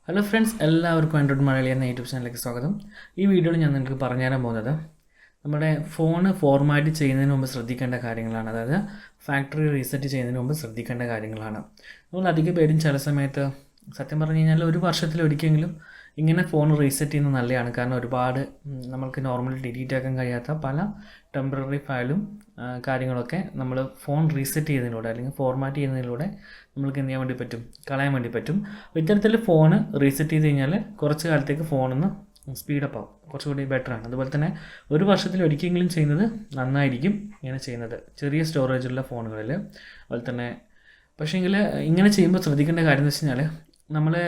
Hello friends, എല്ലാവർക്കും Android Malayali എന്ന YouTube ചാനലിലേക്ക് സ്വാഗതം. ഈ വീഡിയോയിൽ ഞാൻ നിങ്ങൾക്ക് പറഞ്ഞുതരാൻ പോകുന്നത് നമ്മുടെ ഫോണ് ഫോർമാറ്റ് ചെയ്യുന്നതിന് മുമ്പ് ശ്രദ്ധിക്കേണ്ട കാര്യങ്ങളാണ്. അതായത് ഫാക്ടറി റീസെറ്റ് ചെയ്യുന്നതിന് മുമ്പ് ശ്രദ്ധിക്കേണ്ട കാര്യങ്ങളാണ്. നമ്മൾ അധികം പേരും ചില സമയത്ത് സത്യം പറഞ്ഞു കഴിഞ്ഞാൽ ഒരു വർഷത്തിലൊരിക്കലെങ്കിലും ഇങ്ങനെ ഫോൺ റീസെറ്റ് ചെയ്യുന്നത് നല്ലതാണ്. കാരണം ഒരുപാട് നമ്മൾക്ക് നോർമലി ഡിലീറ്റ് ആക്കാൻ കഴിയാത്ത പല ടെമ്പററി ഫയലും കാര്യങ്ങളൊക്കെ നമ്മൾ ഫോൺ റീസെറ്റ് ചെയ്യുന്നതിലൂടെ അല്ലെങ്കിൽ ഫോർമാറ്റ് ചെയ്യുന്നതിലൂടെ നമ്മൾക്ക് എന്ത് ചെയ്യാൻ വേണ്ടി പറ്റും, കളയാൻ വേണ്ടി പറ്റും. അപ്പോൾ ഇത്തരത്തിൽ ഫോണ് റീസെറ്റ് ചെയ്ത് കഴിഞ്ഞാൽ കുറച്ച് കാലത്തേക്ക് ഫോണൊന്ന് സ്പീഡപ്പ് ആവും, കുറച്ചുകൂടി ബെറ്ററാണ്. അതുപോലെ തന്നെ ഒരു വർഷത്തിൽ ഒരിക്കലെങ്കിലും ചെയ്യുന്നത് നന്നായിരിക്കും ഇങ്ങനെ ചെയ്യുന്നത് ചെറിയ സ്റ്റോറേജുള്ള ഫോണുകളിൽ. അതുപോലെ തന്നെ പക്ഷേങ്കിൽ ഇങ്ങനെ ചെയ്യുമ്പോൾ ശ്രദ്ധിക്കേണ്ട കാര്യം എന്ന് വെച്ച് കഴിഞ്ഞാൽ നമ്മളെ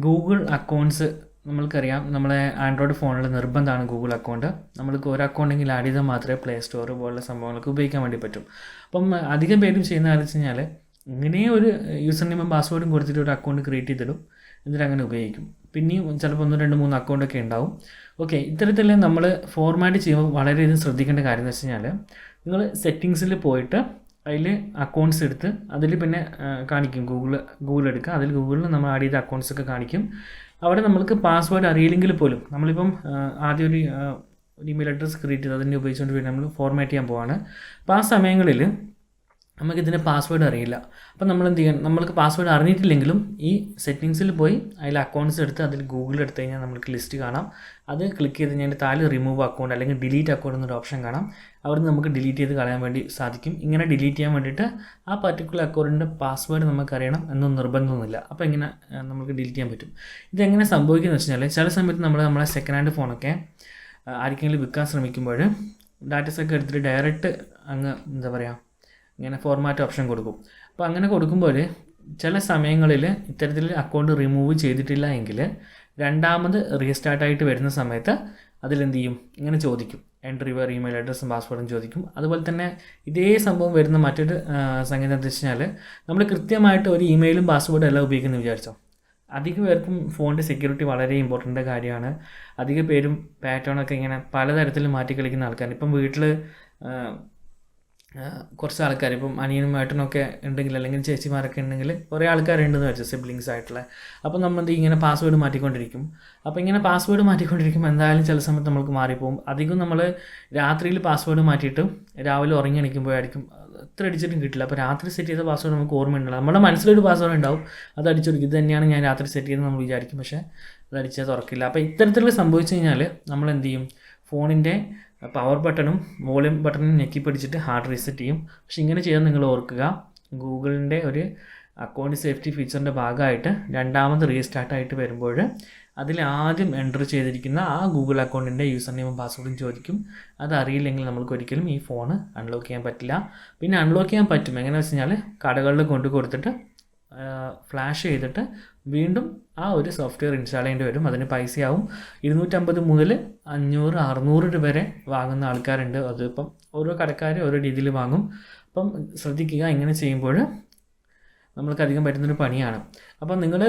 ഗൂഗിൾ അക്കൗണ്ട്സ് നമ്മൾക്കറിയാം, നമ്മളെ ആൻഡ്രോയിഡ് ഫോണിൽ നിർബന്ധമാണ് ഗൂഗിൾ അക്കൗണ്ട്. നമ്മൾക്ക് ഒരു അക്കൗണ്ടെങ്കിൽ ആഡ് ചെയ്താൽ മാത്രമേ പ്ലേ സ്റ്റോർ പോലുള്ള സംഭവങ്ങൾക്ക് ഉപയോഗിക്കാൻ വേണ്ടി പറ്റും. അപ്പം അധികം പേരും ചെയ്യുന്ന കാര്യം വെച്ച് കഴിഞ്ഞാൽ ഇങ്ങനെ ഒരു യൂസർ നെയിമും പാസ്വേഡും കൊടുത്തിട്ട് ഒരു അക്കൗണ്ട് ക്രിയേറ്റ് ചെയ്തിടും, എന്നിട്ട് അങ്ങനെ ഉപയോഗിക്കും. പിന്നെയും ചിലപ്പോൾ 1, 2, 3 അക്കൗണ്ടൊക്കെ ഉണ്ടാവും. ഓക്കെ, ഇത്തരത്തിൽ നമ്മൾ ഫോർമാറ്റ് ചെയ്യുമ്പോൾ വളരെയധികം ശ്രദ്ധിക്കേണ്ട കാര്യം എന്ന് വെച്ച് കഴിഞ്ഞാൽ നിങ്ങൾ സെറ്റിങ്സിൽ പോയിട്ട് അതിൽ അക്കൗണ്ട്സ് എടുത്ത് അതിൽ പിന്നെ കാണിക്കും ഗൂഗിൾ എടുക്കുക, അതിൽ ഗൂഗിളിൽ നമ്മൾ ആഡ് ചെയ്ത അക്കൗണ്ട്സൊക്കെ കാണിക്കും. അവിടെ നമ്മൾക്ക് പാസ്വേഡ് അറിയില്ലെങ്കിൽ പോലും നമ്മളിപ്പം ആദ്യം ഒരു ഇമെയിൽ അഡ്രസ്സ് ക്രിയേറ്റ് ചെയ്ത് അതിനെ ഉപയോഗിച്ചുകൊണ്ട് പിന്നെ നമ്മൾ ഫോർമാറ്റ് ചെയ്യാൻ പോവാണ്. അപ്പോൾ ആ സമയങ്ങളിൽ നമുക്കിതിൻ്റെ പാസ്വേഡ് അറിയില്ല. അപ്പോൾ നമ്മൾ എന്ത് ചെയ്യണം, നമ്മൾക്ക് പാസ്വേഡ് അറിഞ്ഞിട്ടില്ലെങ്കിലും ഈ സെറ്റിങ്സിൽ പോയി അതിൽ അക്കൗണ്ട്സ് എടുത്ത് അതിൽ ഗൂഗിൾ എടുത്തു കഴിഞ്ഞാൽ നമുക്ക് ലിസ്റ്റ് കാണാം. അത് ക്ലിക്ക് ചെയ്ത് കഴിഞ്ഞാൽ താഴെ റിമൂവ് അക്കൗണ്ട് അല്ലെങ്കിൽ ഡിലീറ്റ് അക്കൗണ്ട് എന്നൊരു ഓപ്ഷൻ കാണാം. അവിടെ നമുക്ക് ഡിലീറ്റ് ചെയ്ത് കളയാൻ വേണ്ടി സാധിക്കും. ഇങ്ങനെ ഡിലീറ്റ് ചെയ്യാൻ വേണ്ടിയിട്ട് ആ പർട്ടിക്കുലർ അക്കൗണ്ടിൻ്റെ പാസ്വേഡ് നമുക്കറിയണം എന്നൊന്നും നിർബന്ധമൊന്നുമില്ല. അപ്പോൾ ഇങ്ങനെ നമുക്ക് ഡിലീറ്റ് ചെയ്യാൻ പറ്റും. ഇതെങ്ങനെ സംഭവിക്കുന്നത് വെച്ച് കഴിഞ്ഞാൽ ചില സമയത്ത് നമ്മളെ സെക്കൻഡ് ഹാൻഡ് ഫോണൊക്കെ ആർക്കെങ്കിലും വിൽക്കാൻ ശ്രമിക്കുമ്പോൾ ഡാറ്റസൊക്കെ എടുത്തിട്ട് ഡയറക്റ്റ് അങ്ങ് എന്താ പറയുക ഇങ്ങനെ ഫോർമാറ്റ് ഓപ്ഷൻ കൊടുക്കും. അപ്പോൾ അങ്ങനെ കൊടുക്കുമ്പോൾ ചില സമയങ്ങളിൽ ഇത്തരത്തിൽ അക്കൗണ്ട് റിമൂവ് ചെയ്തിട്ടില്ല എങ്കിൽ രണ്ടാമത് റീസ്റ്റാർട്ടായിട്ട് വരുന്ന സമയത്ത് അതിലെന്ത് ചെയ്യും, ഇങ്ങനെ ചോദിക്കും, എൻ്റർ യുവർ ഇമെയിൽ അഡ്രസ്സും പാസ്വേഡും ചോദിക്കും. അതുപോലെ തന്നെ ഇതേ സംഭവം വരുന്ന മറ്റൊരു സംഗതി എന്താ വെച്ച് കഴിഞ്ഞാൽ നമ്മൾ കൃത്യമായിട്ട് ഒരു ഇമെയിലും പാസ്വേഡും എല്ലാം ഉപയോഗിക്കുന്നത് വിചാരിച്ചോ, അധികം പേർക്കും ഫോണിൻ്റെ സെക്യൂരിറ്റി വളരെ ഇമ്പോർട്ടൻ്റ് കാര്യമാണ്. അധിക പേരും പാറ്റേണൊക്കെ ഇങ്ങനെ പലതരത്തിൽ മാറ്റി കളിക്കുന്ന ആൾക്കാർ. ഇപ്പം വീട്ടിൽ കുറച്ച് ആൾക്കാർ ഇപ്പം അനിയനും ഏട്ടനൊക്കെ ഉണ്ടെങ്കിൽ അല്ലെങ്കിൽ ചേച്ചിമാരൊക്കെ ഉണ്ടെങ്കിൽ കുറേ ആൾക്കാരുണ്ടെന്ന് വെച്ചാൽ സിബ്ലിങ്സ് ആയിട്ടുള്ള. അപ്പോൾ നമ്മൾ ഇങ്ങനെ പാസ്വേഡ് മാറ്റിക്കൊണ്ടിരിക്കും. അപ്പോൾ ഇങ്ങനെ പാസ്വേഡ് മാറ്റിക്കൊണ്ടിരിക്കുമ്പോൾ എന്തായാലും ചില സമയത്ത് നമ്മൾക്ക് മാറിപ്പോകും. അധികം നമ്മൾ രാത്രിയിൽ പാസ്വേഡ് മാറ്റിയിട്ട് രാവിലെ ഉറങ്ങി എണീക്കുമ്പോഴായിരിക്കും എത്ര അടിച്ചിട്ടും കിട്ടില്ല. അപ്പോൾ രാത്രി സെറ്റ് ചെയ്ത പാസ്വേഡ് നമുക്ക് ഓർമ്മയുണ്ടാവും. നമ്മുടെ മനസ്സിലൊരു പാസ്വേഡ് ഉണ്ടാവും, അത് അടിച്ചെടുക്കും, ഇത് തന്നെയാണ് ഞാൻ രാത്രി സെറ്റ് ചെയ്തെന്ന് നമ്മൾ വിചാരിക്കും, പക്ഷേ അത് അടിച്ചാൽ തുറക്കില്ല. അപ്പോൾ ഇത്തരത്തിൽ സംഭവിച്ചു കഴിഞ്ഞാൽ നമ്മൾ എന്ത് ചെയ്യും, ഫോണിൻ്റെ പവർ ബട്ടണും വോളിയം ബട്ടണും ഞെക്കി പിടിച്ചിട്ട് ഹാർഡ് റീസെറ്റ് ചെയ്യും. പക്ഷെ ഇങ്ങനെ ചെയ്യാൻ നിങ്ങൾ ഓർക്കുക, ഗൂഗിളിൻ്റെ ഒരു അക്കൗണ്ട് സേഫ്റ്റി ഫീച്ചറിൻ്റെ ഭാഗമായിട്ട് രണ്ടാമത് റീസ്റ്റാർട്ടായിട്ട് വരുമ്പോൾ അതിൽ ആദ്യം എൻ്റർ ചെയ്തിരിക്കുന്ന ആ ഗൂഗിൾ അക്കൗണ്ടിൻ്റെ യൂസർ നെയിമും പാസ്വേഡും ചോദിക്കും. അതറിയില്ലെങ്കിൽ നമ്മൾക്ക് ഒരിക്കലും ഈ ഫോൺ അൺലോക്ക് ചെയ്യാൻ പറ്റില്ല. പിന്നെ അൺലോക്ക് ചെയ്യാൻ പറ്റും എങ്ങനെയാണെന്ന് വെച്ച് കഴിഞ്ഞാൽ കടകളിൽ കൊണ്ടു കൊടുത്തിട്ട് ഫ്ലാഷ് ചെയ്തിട്ട് വീണ്ടും ആ ഒരു സോഫ്റ്റ്വെയർ ഇൻസ്റ്റാൾ ചെയ്യേണ്ടി വരും. അതിന് പൈസയാവും. 250 മുതൽ 500, 600 വരെ വാങ്ങുന്ന ആൾക്കാരുണ്ട്. അതിപ്പം ഓരോ കടക്കാർ ഓരോ രീതിയിൽ വാങ്ങും. അപ്പം ശ്രദ്ധിക്കുക, ഇങ്ങനെ ചെയ്യുമ്പോൾ നമ്മൾക്ക് അധികം പറ്റുന്നൊരു പണിയാണ്. അപ്പം നിങ്ങൾ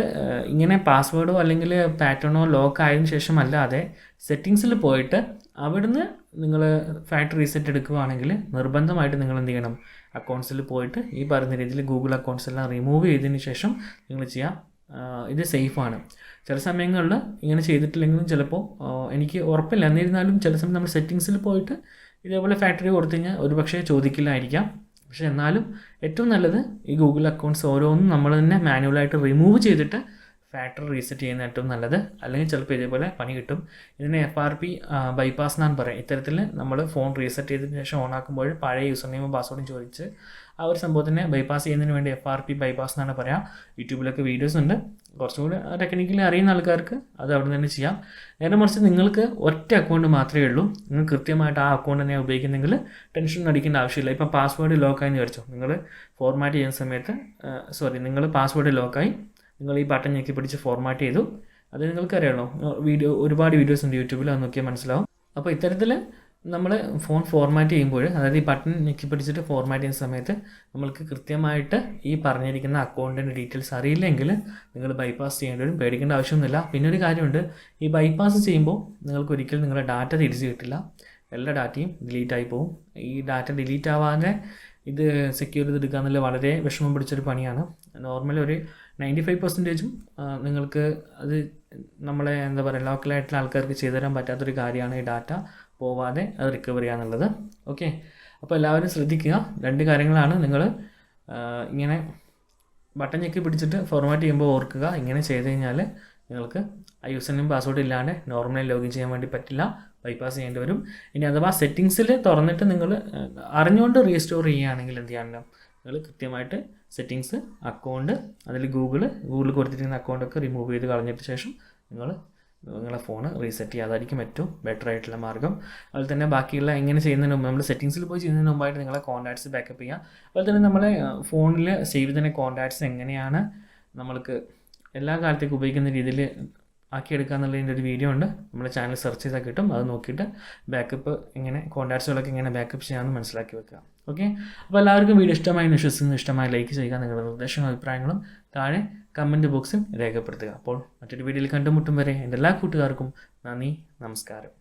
ഇങ്ങനെ പാസ്വേഡോ അല്ലെങ്കിൽ പാറ്റേണോ ലോക്ക് ആയതിനു ശേഷം അല്ലാതെ സെറ്റിങ്സിൽ പോയിട്ട് അവിടുന്ന് നിങ്ങൾ ഫാക്ടറി റീസെറ്റ് എടുക്കുകയാണെങ്കിൽ നിർബന്ധമായിട്ട് നിങ്ങൾ എന്ത് ചെയ്യണം, അക്കൗണ്ട്സിൽ പോയിട്ട് ഈ പറയുന്ന രീതിയിൽ ഗൂഗിൾ അക്കൗണ്ട്സ് എല്ലാം റിമൂവ് ചെയ്തതിന് ശേഷം നിങ്ങൾ ചെയ്യാം. ഇത് സേഫാണ്. ചില സമയങ്ങളിൽ ഇങ്ങനെ ചെയ്തിട്ടില്ലെങ്കിലും ചിലപ്പോൾ എനിക്ക് ഉറപ്പില്ല, എന്നിരുന്നാലും ചില സമയം നമ്മൾ സെറ്റിങ്സിൽ പോയിട്ട് ഇതേപോലെ ഫാക്ടറി കൊടുത്തു കഴിഞ്ഞാൽ ഒരു പക്ഷേ ചോദിക്കില്ലായിരിക്കാം. പക്ഷേ എന്നാലും ഏറ്റവും നല്ലത് ഈ ഗൂഗിൾ അക്കൗണ്ട്സ് ഓരോന്നും നമ്മൾ തന്നെ മാനുവലായിട്ട് റിമൂവ് ചെയ്തിട്ട് ഫാക്ടറി റീസെറ്റ് ചെയ്യുന്ന ഏറ്റവും നല്ലത്. അല്ലെങ്കിൽ ചിലപ്പോൾ ഇതേപോലെ പണി കിട്ടും. ഇതിന് FRP ബൈപ്പാസ് എന്നാണ് പറയുക. ഇത്തരത്തിൽ നമ്മൾ ഫോൺ റീസെറ്റ് ചെയ്തതിന് ശേഷം ഓണാക്കുമ്പോൾ പഴയ യൂസർ നെയിമും പാസ്വേഡും ചോദിച്ച് ആ ഒരു സംഭവത്തിനെ ബൈപ്പാസ് ചെയ്യുന്നതിന് വേണ്ടി FRP ബൈപ്പാസ് എന്നാണ് പറയുക. യൂട്യൂബിലൊക്കെ വീഡിയോസ് ഉണ്ട്. കുറച്ചുകൂടി ടെക്നിക്കലി അറിയുന്ന ആൾക്കാർക്ക് അത് അവിടെ നിന്ന് തന്നെ ചെയ്യാം. നേരെ മറിച്ച് നിങ്ങൾക്ക് ഒറ്റ അക്കൗണ്ട് മാത്രമേ ഉള്ളൂ, നിങ്ങൾ കൃത്യമായിട്ട് ആ അക്കൗണ്ട് തന്നെ ഉപയോഗിക്കുന്നെങ്കിൽ ടെൻഷൻ അടിക്കേണ്ട ആവശ്യമില്ല. ഇപ്പം പാസ്വേഡ് ലോക്കായെന്ന് വിചാരിച്ചോ, നിങ്ങൾ ഫോർമാറ്റ് ചെയ്യുന്ന സമയത്ത് നിങ്ങൾ പാസ്വേഡ് ലോക്കായി, നിങ്ങൾ ഈ ബട്ടൺ ഞെക്കി പിടിച്ച് ഫോർമാറ്റ് ചെയ്തു, അത് നിങ്ങൾക്കറിയാമല്ലോ, ഒരുപാട് വീഡിയോസ് ഉണ്ട് യൂട്യൂബിൽ, അത് നോക്കിയാൽ മനസ്സിലാവും. അപ്പോൾ ഇത്തരത്തിൽ നമ്മൾ ഫോൺ ഫോർമാറ്റ് ചെയ്യുമ്പോൾ, അതായത് ഈ ബട്ടൺ ഞെക്കി പിടിച്ചിട്ട് ഫോർമാറ്റ് ചെയ്യുന്ന സമയത്ത് നമ്മൾക്ക് കൃത്യമായിട്ട് ഈ പറഞ്ഞിരിക്കുന്ന അക്കൗണ്ടിൻ്റെ ഡീറ്റെയിൽസ് അറിയില്ലെങ്കിൽ നിങ്ങൾ ബൈപ്പാസ് ചെയ്യേണ്ടി വരും. പേടിക്കേണ്ട ആവശ്യമൊന്നുമില്ല. പിന്നെ ഒരു കാര്യമുണ്ട്, ഈ ബൈപ്പാസ് ചെയ്യുമ്പോൾ നിങ്ങൾക്ക് ഒരിക്കലും നിങ്ങളുടെ ഡാറ്റ തിരിച്ച് കിട്ടില്ല. എല്ലാ ഡാറ്റയും ഡിലീറ്റ് ആയി പോകും. ഈ ഡാറ്റ ഡിലീറ്റ് ആവാതെ ഇത് സെക്യൂർ ചെയ്തെടുക്കുക എന്നുള്ള വളരെ വിഷമം പിടിച്ചൊരു പണിയാണ്. നോർമലി ഒരു 95% നിങ്ങൾക്ക് അത് നമ്മളെ എന്താ പറയുക ലോക്കലായിട്ടുള്ള ആൾക്കാർക്ക് ചെയ്തു തരാൻ പറ്റാത്തൊരു കാര്യമാണ് ഈ ഡാറ്റ പോവാതെ അത് റിക്കവർ ചെയ്യുക എന്നുള്ളത്. ഓക്കെ, അപ്പോൾ എല്ലാവരും ശ്രദ്ധിക്കുക. 2 കാര്യങ്ങളാണ്. നിങ്ങൾ ഇങ്ങനെ ബട്ടൺ ഞെക്കി പിടിച്ചിട്ട് ഫോർമാറ്റ് ചെയ്യുമ്പോൾ ഓർക്കുക, ഇങ്ങനെ ചെയ്ത് കഴിഞ്ഞാൽ നിങ്ങൾക്ക് യൂസർ നെയിം പാസ്വേഡ് ഇല്ലാതെ നോർമലി ലോഗിൻ ചെയ്യാൻ വേണ്ടി പറ്റില്ല, ബൈപ്പാസ് ചെയ്യേണ്ടി വരും. ഇനി അഥവാ സെറ്റിങ്സിൽ തുറന്നിട്ട് നിങ്ങൾ അറിഞ്ഞുകൊണ്ട് റീസ്റ്റോർ ചെയ്യുകയാണെങ്കിൽ എന്ത് ചെയ്യാനല്ലോ, നിങ്ങൾ കൃത്യമായിട്ട് സെറ്റിങ്സ് അക്കൗണ്ട് അതിൽ ഗൂഗിൾ കൊടുത്തിരിക്കുന്ന അക്കൗണ്ടൊക്കെ റിമൂവ് ചെയ്ത് കളഞ്ഞിട്ട് ശേഷം നിങ്ങളെ ഫോൺ റീസെറ്റ് ചെയ്യുക. അതായിരിക്കും ഏറ്റവും ബെറ്റർ ആയിട്ടുള്ള മാർഗ്ഗം. അതുപോലെ തന്നെ ബാക്കിയുള്ള എങ്ങനെ ചെയ്യുന്നതിന് മുമ്പ് നമ്മൾ സെറ്റിങ്സിൽ പോയി ചെയ്യുന്നതിന് മുമ്പായിട്ട് നിങ്ങളെ കോൺടാക്ട്സ് ബാക്കപ്പ് ചെയ്യുക. അതുപോലെ തന്നെ നമ്മളെ ഫോണിൽ സേവ് ചെയ്യുന്ന കോൺടാക്ട്സ് എങ്ങനെയാണ് നമ്മൾക്ക് എല്ലാ കാലത്തേക്കും ഉപയോഗിക്കുന്ന രീതിയിൽ ആക്കിയെടുക്കുക എന്നുള്ളതിൻ്റെ ഒരു വീഡിയോ ഉണ്ട്, നമ്മുടെ ചാനൽ സെർച്ച് ചെയ്താൽ കിട്ടും. അത് നോക്കിയിട്ട് ബാക്കപ്പ് എങ്ങനെ കോൺടാക്ട്സുകളൊക്കെ എങ്ങനെ ബാക്കപ്പ് ചെയ്യാമെന്ന് മനസ്സിലാക്കി വെക്കുക. ഓക്കെ, അപ്പോൾ എല്ലാവർക്കും വീഡിയോ ഇഷ്ടമായി ലൈക്ക് ചെയ്യുക. നിങ്ങളുടെ നിർദ്ദേശങ്ങളും അഭിപ്രായങ്ങളും താഴെ കമൻറ്റ് ബോക്സിൽ രേഖപ്പെടുത്തുക. അപ്പോൾ മറ്റൊരു വീഡിയോയിൽ കണ്ടുമുട്ടും വരെ എൻ്റെ എല്ലാ കൂട്ടുകാർക്കും നന്ദി, നമസ്കാരം.